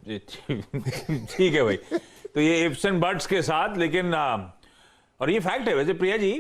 ठीक है भाई, तो ये इफ्स एंड बट्स के साथ, लेकिन और ये फैक्ट है वैसे प्रिया जी,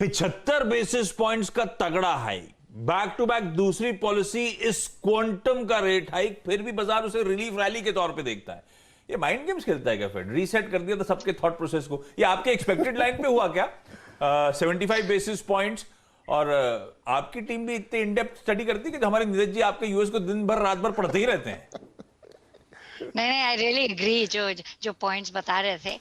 75 बेसिस पॉइंट्स का तगड़ा हाइक, बैक टू बैक दूसरी पॉलिसी इस क्वांटम का रेट हाइक, फिर भी बाजार उसे रिलीफ रैली के तौर पे देखता है। ये माइंड गेम्स खेलता है क्या फेड? रीसेट कर दिया था सबके थॉट प्रोसेस को। ये आपके एक्सपेक्टेड लाइन पे हुआ क्या? 75 बेसिस पॉइंट्स, और आपकी टीम भी इतने इनडेप्थ स्टडी करती है कि हमारे नीरज जी आपके यूएस को दिन भर रात भर पढ़ते ही रहते हैं। नहीं, आई रियली एग्री जो पॉइंट्स बता रहे थे।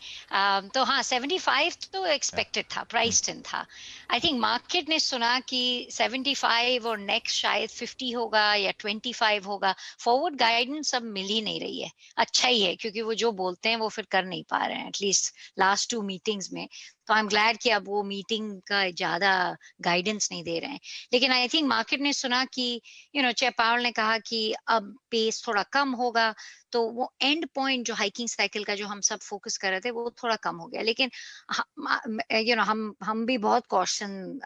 तो हाँ, 75 तो एक्सपेक्टेड था, प्राइस्ड इन था। आई थिंक मार्केट ने सुना कि 75 और नेक्स्ट शायद 50 होगा या 25 होगा। फॉरवर्ड गाइडेंस अब मिल ही नहीं रही है। अच्छा ही है, क्योंकि वो जो बोलते हैं वो फिर कर नहीं पा रहे हैं, एटलीस्ट लास्ट 2 मीटिंग्स में। तो आई एम ग्लैड कि अब वो मीटिंग का ज्यादा गाइडेंस नहीं दे रहे हैं। लेकिन आई थिंक मार्केट ने सुना कि चे पावल ने कहा कि अब पेस थोड़ा कम होगा, तो वो एंड पॉइंट जो हाइकिंग साइकिल का जो हम सब फोकस कर रहे थे वो थोड़ा कम हो गया। लेकिन हम भी बहुत कॉशन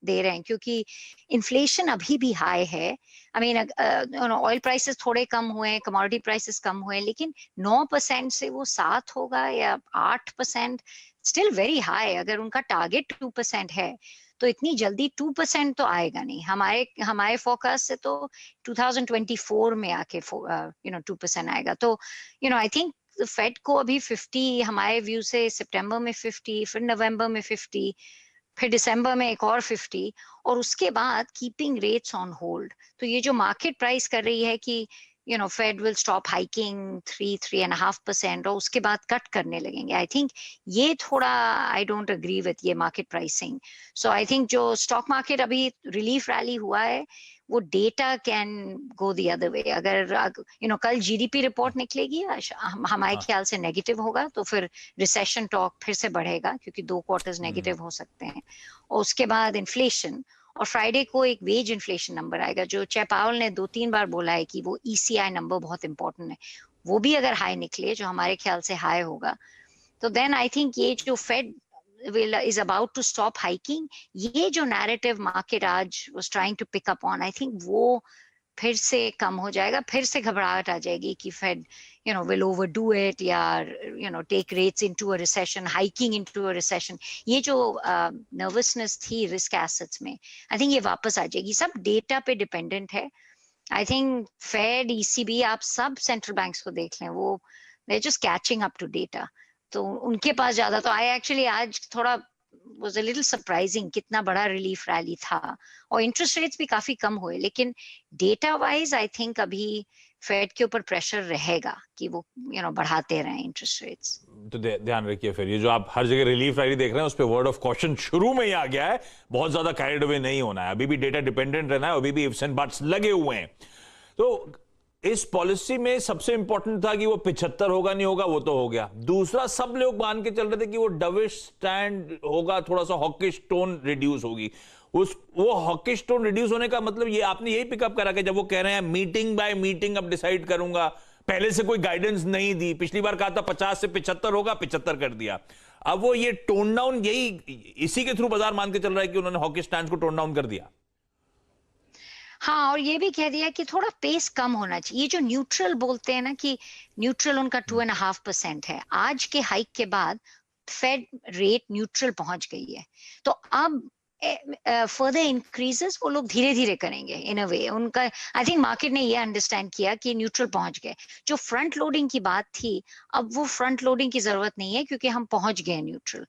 दे रहे हैं, क्योंकि इन्फ्लेशन अभी भी हाई है। आई मीन ऑयल प्राइसेस थोड़े कम हुए, कमोडिटी प्राइसेस कम हुए, लेकिन 9% से वो 7 होगा या 8%, स्टिल वेरी हाई। अगर उनका टारगेट 2% है तो इतनी जल्दी 2% तो आएगा नहीं। हमारे फोकस से तो 2024 में आके 2% आएगा। तो आई थिंक फेड को अभी 50, हमारे व्यू से सितंबर में 50, फिर नवंबर में 50, फिर दिसंबर में एक और 50, और उसके बाद कीपिंग रेट्स ऑन होल्ड। तो ये जो मार्केट प्राइस कर रही है कि फेड विल स्टॉप हाइकिंग 3.5% और उसके बाद कट करने लगेंगे, आई थिंक ये थोड़ा, आई डोंट अग्री विथ ये market pricing. So I think जो स्टॉक मार्केट अभी रिलीफ रैली हुआ है, वो data can go the other way. अगर कल जीडीपी रिपोर्ट निकलेगी, हमारे ख्याल से नेगेटिव होगा, तो फिर रिसेशन टॉक फिर से बढ़ेगा, क्योंकि 2 क्वार्टर्स नेगेटिव हो सकते हैं। और उसके बाद इन्फ्लेशन, और फ्राइडे को एक वेज इन्फ्लेशन नंबर आएगा, जो चे पावल ने 2-3 बार बोला है कि वो ईसीआई नंबर बहुत इंपॉर्टेंट है। वो भी अगर हाई निकले, जो हमारे ख्याल से हाई होगा, तो देन आई थिंक ये जो fade is about to stop hiking, ये जो narrative market आज was trying to pick up on, I think वो फिर से कम हो जाएगा। फिर से घबराहट आ जाएगी कि फेड will overdo it, या take rates into a recession, hiking into a recession। ये जो nervousness थी risk assets में, I think ये वापस आ जाएगी। सब डेटा पे डिपेंडेंट है। आई थिंक फेड, ईसीबी, आप सब सेंट्रल बैंक्स को देख लें, वो they're just catching up to data। तो उनके पास ज्यादा, तो आई एक्चुअली आज थोड़ा was a little surprising कितना बड़ा रिलीफ रैली था, और इंटरेस्ट रेट्स भी काफी कम हुए। लेकिन डेटा वाइज आई थिंक अभी फेड के ऊपर प्रेशर रहेगा कि वो बढ़ाते रहें इंटरेस्ट रेट्स। तो ध्यान रखिए, फिर ये जो आप हर जगह रिलीफ रैली देख रहे हैं उस पर वर्ड ऑफ कॉशन शुरू में ही आ गया है, बहुत ज्यादा कैरिड अवे नहीं होना है, अभी भी डेटा डिपेंडेंट रहना है, अभी भी इफ्स एंड बट्स लगे हुए हैं। तो इस पॉलिसी में सबसे इंपॉर्टेंट था कि वो 75 होगा नहीं होगा, वो तो हो गया। दूसरा, सब लोग मान के चल रहे थे कि वो डविश स्टैंड होगा, थोड़ा सा हॉकिश टोन रिड्यूस होगी। वो हॉकिश टोन रिड्यूस होने का मतलब ये आपने यही पिकअप करा कि जब वो कह रहे हैं मीटिंग बाय मीटिंग अब डिसाइड करूंगा, पहले से कोई गाइडेंस नहीं दी। पिछली बार कहा था 50 से 75 होगा, 75 कर दिया। अब वो ये टोन डाउन, यही इसी के थ्रू बाजार मान के चल रहा है कि उन्होंने हॉकिश स्टैंड को टोन डाउन कर दिया। हाँ, और ये भी कह दिया कि थोड़ा पेस कम होना चाहिए। ये जो न्यूट्रल बोलते हैं ना, कि न्यूट्रल उनका 2.5% है, आज के हाइक के बाद फेड रेट न्यूट्रल पहुंच गई है। तो अब फर्दर इंक्रीजेस वो लोग धीरे धीरे करेंगे इन अ वे। उनका, आई थिंक मार्केट ने ये अंडरस्टैंड किया कि न्यूट्रल पहुंच गए। जो फ्रंट लोडिंग की बात थी, अब वो फ्रंट लोडिंग की जरूरत नहीं है, क्योंकि हम पहुंच गए न्यूट्रल।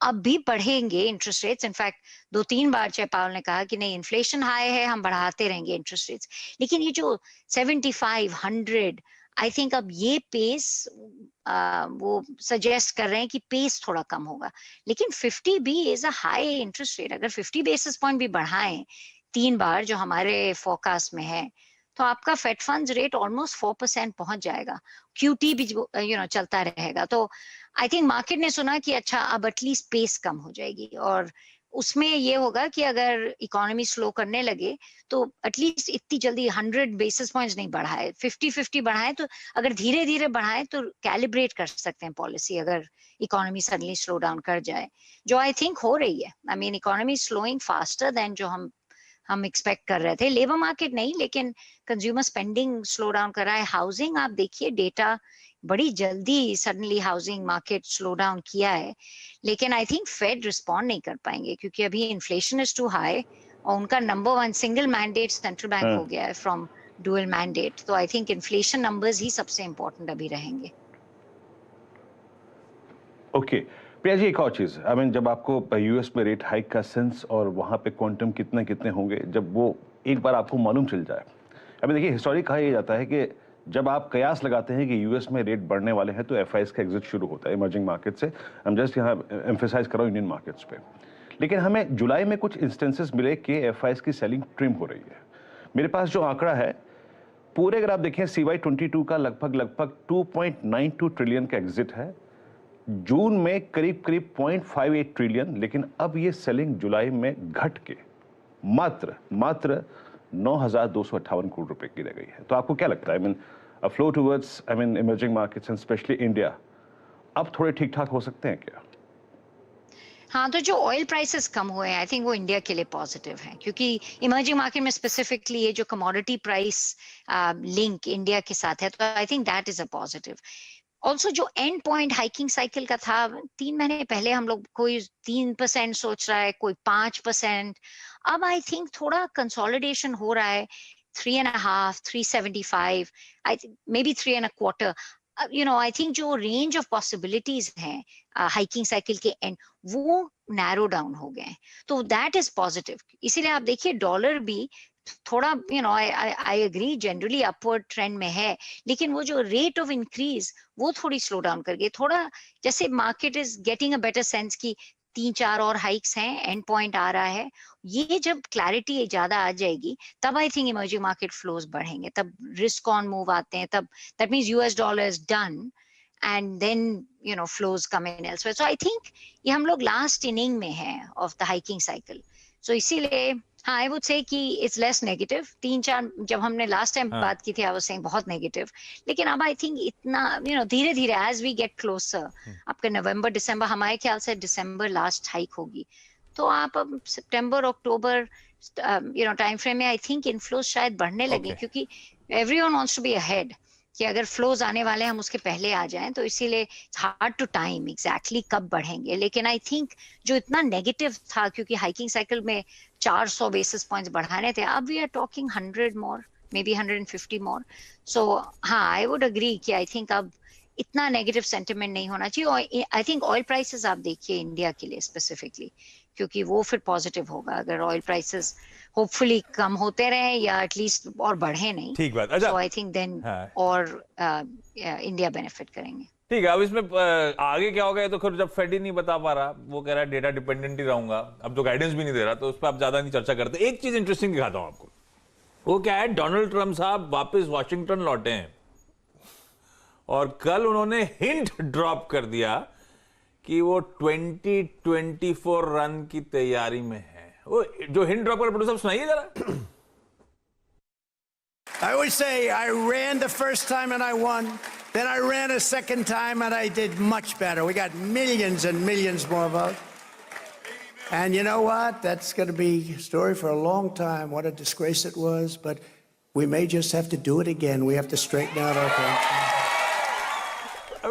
अब भी बढ़ेंगे इंटरेस्ट रेट्स। इनफैक्ट 2-3 बार चे पावल ने कहा कि नहीं, इन्फ्लेशन हाई है, हम बढ़ाते रहेंगे इंटरेस्ट रेट्स। लेकिन ये जो 75, 100, आई थिंक अब ये पेस वो सजेस्ट कर रहे हैं कि पेस थोड़ा कम होगा। लेकिन 50 भी is a high interest rate. अगर 50 बेसिस पॉइंट भी बढ़ाएं 3 बार, जो हमारे फोरकास्ट में है, तो आपका फेड फंड्स रेट ऑलमोस्ट 4% पहुंच जाएगा। क्यूटी भी चलता रहेगा। तो आई थिंक मार्केट ने सुना कि अच्छा, अब एटलीस्ट पेस कम हो जाएगी, और उसमें ये होगा कि अगर इकोनॉमी स्लो करने लगे तो एटलीस्ट इतनी जल्दी 100 बेसिस पॉइंट्स नहीं बढ़ाए, 50-50 बढ़ाए। तो अगर धीरे धीरे बढ़ाए तो कैलिब्रेट कर सकते हैं पॉलिसी, अगर इकोनॉमी सडनली स्लो डाउन कर जाए, जो आई थिंक हो रही है। I mean economy slowing faster than जो हम एक्सपेक्ट कर रहे थे। लेबर मार्केट नहीं, लेकिन कंज्यूमर स्पेंडिंग स्लो डाउन कर रहा है। हाउसिंग आप देखिए डेटा, बड़ी जल्दी suddenly housing market slow down किया है, लेकिन आई थिंक फेड रिस्पॉन्ड नहीं कर पाएंगे क्योंकि अभी इन्फ्लेशन इज टू हाई और उनका number 1 single mandate central bank हो गया है फ्रॉम डुअल मैंडेट। तो आई थिंक इन्फ्लेशन नंबर्स ही सबसे इंपॉर्टेंट अभी रहेंगे। ओके प्रिया जी, एक और चीज, आई मीन जब आपको यूएस में रेट हाइक का सेंस और वहां पे क्वांटम कितने कितने होंगे, जब वो एक बार आपको मालूम चल जाए, अभी देखिए हिस्टोरिक कहा यह जाता है कि जब आप कयास लगाते हैं कि यूएस में रेट बढ़ने वाले हैं तो एफआईएस का एग्जिट शुरू होता है इमर्जिंग मार्केट से। हम जस्ट यहाँ एम्फेसाइज कर रहा हूँ इंडियन मार्केट्स पे। लेकिन हमें जुलाई में कुछ इंस्टेंसेस मिले कि एफआईएस की सेलिंग ट्रिम हो रही है। मेरे पास जो आंकड़ा है पूरे, अगर आप देखें CY 22 का लगभग 2.92 ट्रिलियन का एग्जिट है, जून में करीब 0.58 ट्रिलियन, लेकिन अब ये सेलिंग जुलाई में घट के मात्र 9,258 करोड़ रुपए की रह गई है। तो आपको क्या लगता है, I mean flow towards emerging markets and specially India अब थोड़े ठीक ठाक हो सकते हैं क्या? हाँ, तो जो ऑयल प्राइसेस कम हुए हैं आई थिंक वो इंडिया के लिए पॉजिटिव है, क्योंकि इमर्जिंग मार्केट में स्पेसिफिकली ये जो कमोडिटी प्राइस लिंक इंडिया के साथ है, तो I think that is a positive. Also जो एंड पॉइंट हाइकिंग साइकिल का था 3 महीने पहले, हम लोग कोई 3% सोच रहा है, कोई 5%, अब आई थिंक थोड़ा कंसोलिडेशन हो रहा है 3.5, 375, I think may be 3.25। I think जो रेंज ऑफ पॉसिबिलिटीज हैं हाइकिंग साइकिल के एंड, वो नैरो डाउन हो गए, तो दैट इज पॉजिटिव। इसीलिए आप देखिए डॉलर भी थोड़ा I agree generally upward trend में है, लेकिन वो जो रेट ऑफ इंक्रीज वो थोड़ी स्लो डाउन कर गई, थोड़ा जैसे market is getting a better sense की 3-4 और हाइक्स हैं, एंड पॉइंट आ रहा है। ये जब क्लैरिटी ज्यादा आ जाएगी तब I think emerging market flows बढ़ेंगे, तब रिस्क ऑन मूव आते हैं, तब that means US dollar is done and then flows come in elsewhere. So I think ये हम लोग लास्ट इनिंग में है of the hiking cycle. So इसीलिए हाँ, I would say कि it's less negative. 3-4 जब हमने लास्ट टाइम बात की थी I was saying बहुत नेगेटिव, लेकिन अब आई थिंक इतना धीरे धीरे as we get closer, आपका नवंबर दिसंबर, हमारे ख्याल से दिसंबर लास्ट हाइक होगी, तो आप अब सितंबर अक्टूबर टाइम फ्रेम में आई थिंक इनफ्लोज शायद बढ़ने लगे, क्योंकि everyone wants to be ahead कि अगर फ्लोज आने वाले हम उसके पहले आ जाएं, तो इसीलिए हार्ड टू टाइम एग्जैक्टली कब बढ़ेंगे। लेकिन आई थिंक जो इतना नेगेटिव था, क्योंकि हाइकिंग साइकिल में 400 बेसिस पॉइंट्स बढ़ाने थे, अब we are talking 100 more, maybe 150 more. So हाँ, आई वुड अग्री कि आई थिंक अब इतना नेगेटिव सेंटिमेंट नहीं होना चाहिए। और आई थिंक ऑयल प्राइसेस आप देखिए इंडिया के लिए स्पेसिफिकली, क्योंकि वो फिर पॉजिटिव होगा अगर ऑयल प्राइसेस होपफुली कम होते रहे या एटलीस्ट और बढ़े नहीं। ठीक बात। अच्छा, सो आई थिंक देन और इंडिया बेनिफिट करेंगे। ठीक है, अब इसमें आगे क्या होगा तो फिर जब फेड ही नहीं बता पा रहा, वो कह रहा है डेटा डिपेंडेंट ही रहूंगा, अब तो गाइडेंस भी नहीं दे रहा, तो उस पर आप ज्यादा नहीं चर्चा करते। एक चीज इंटरेस्टिंग दिखाता हूं आपको, वो क्या है, डोनाल्ड ट्रंप साहब वापस वॉशिंगटन लौटे हैं और कल उन्होंने हिंट ड्रॉप कर दिया कि वो 2024 रन की तैयारी में है। वो जो हिंट ड्रॉप कर, प्रोड्यूसर सुनाइए जरा। I always say I ran the first time and I won. Then I ran a second time and I did much better. We got millions and millions more votes. And you know what? That's going to be a story for a long time. What a disgrace it was. But we may just have to do it again. We have to straighten out our country.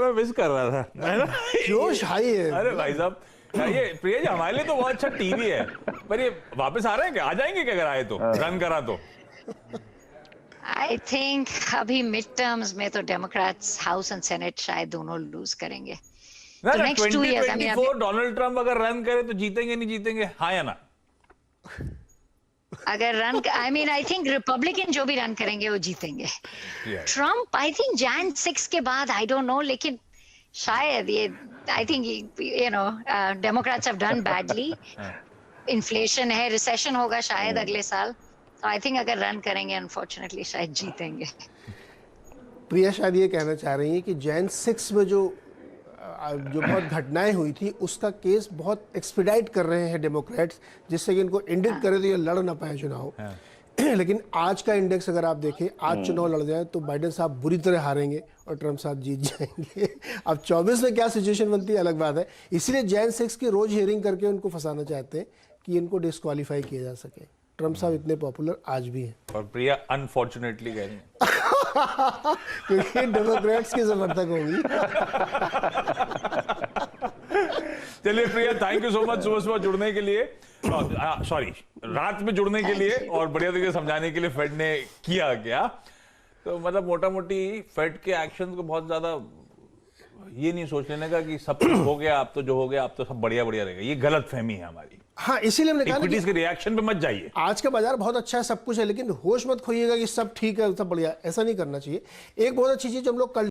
मैं miss कर रहा था, है ना? जोश high है। अरे भाई साहब, ये प्रिया जी हमारे लिए तो बहुत अच्छा टीवी है, पर ये वापस आ रहे हैं क्या? आ जाएंगे क्या अगर आए तो, रन करा तो? आई थिंक अभी मिड टर्म्स में तो डेमोक्रेट्स हाउस एंड सेनेट शायद दोनों लूज करेंगे। ना, तो नेक्स्ट 2 इयर्स, 2024 डोनाल्ड ट्रंप अगर रन करे तो जीतेंगे नहीं जीतेंगे, हाँ या ना? अगर run, I mean I think Republican जो भी रन करेंगे वो जीतेंगे। ट्रम्प आई थिंक Jan 6 के बाद आई डोंट नो, लेकिन शायद ये I think Democrats have done badly. Inflation है, रिसेशन होगा शायद अगले साल, तो आई थिंक अगर रन करेंगे अनफॉर्चुनेटली शायद जीतेंगे। प्रिया शायद ये कहना चाह रही है कि Jan 6 में जो बहुत घटनाएं हुई थी उसका केस बहुत एक्सपीडाइट कर रहे हैं डेमोक्रेट्स, जिससे कि इनको इंडिक करे तो ये लड़ ना पाए चुनाव। लेकिन आज का इंडेक्स अगर आप देखें, आज चुनाव लड़ जाए तो बाइडेन साहब बुरी तरह हारेंगे और ट्रंप साहब जीत जाएंगे। अब 24 में क्या सिचुएशन बनती है अलग बात है, इसीलिए Jan 6 की रोज हियरिंग करके उनको फंसाना चाहते हैं कि इनको डिस्क्वालीफाई किया जा सके। ट्रम्प साहब इतने पॉपुलर आज भी हैं। और प्रिया अनफॉर्चुनेटली कह रही है क्योंकि डेमोक्रेट्स की समर्थक होंगी। चलिए प्रिया, थैंक यू सो मच सुबह सुबह जुड़ने के लिए, सॉरी रात में जुड़ने के लिए और बढ़िया तरीके से समझाने के लिए फेड ने किया क्या। तो मतलब मोटा मोटी फेड के एक्शन को बहुत ज्यादा ये नहीं सोच लेने का कि सब कुछ हो गया, अब तो जो हो गया अब तो सब बढ़िया बढ़िया रहेगा, ये गलत फहमी है हमारी। हाँ, इसीलिए हमने कहा ना इक्विटीज के रिएक्शन पे मत जाइए। आज का बाजार बहुत अच्छा है, सब कुछ है, लेकिन होश मत खोइएगा कि सब ठीक है सब बढ़िया, ऐसा नहीं करना चाहिए। एक बहुत अच्छी चीज हम लोग कल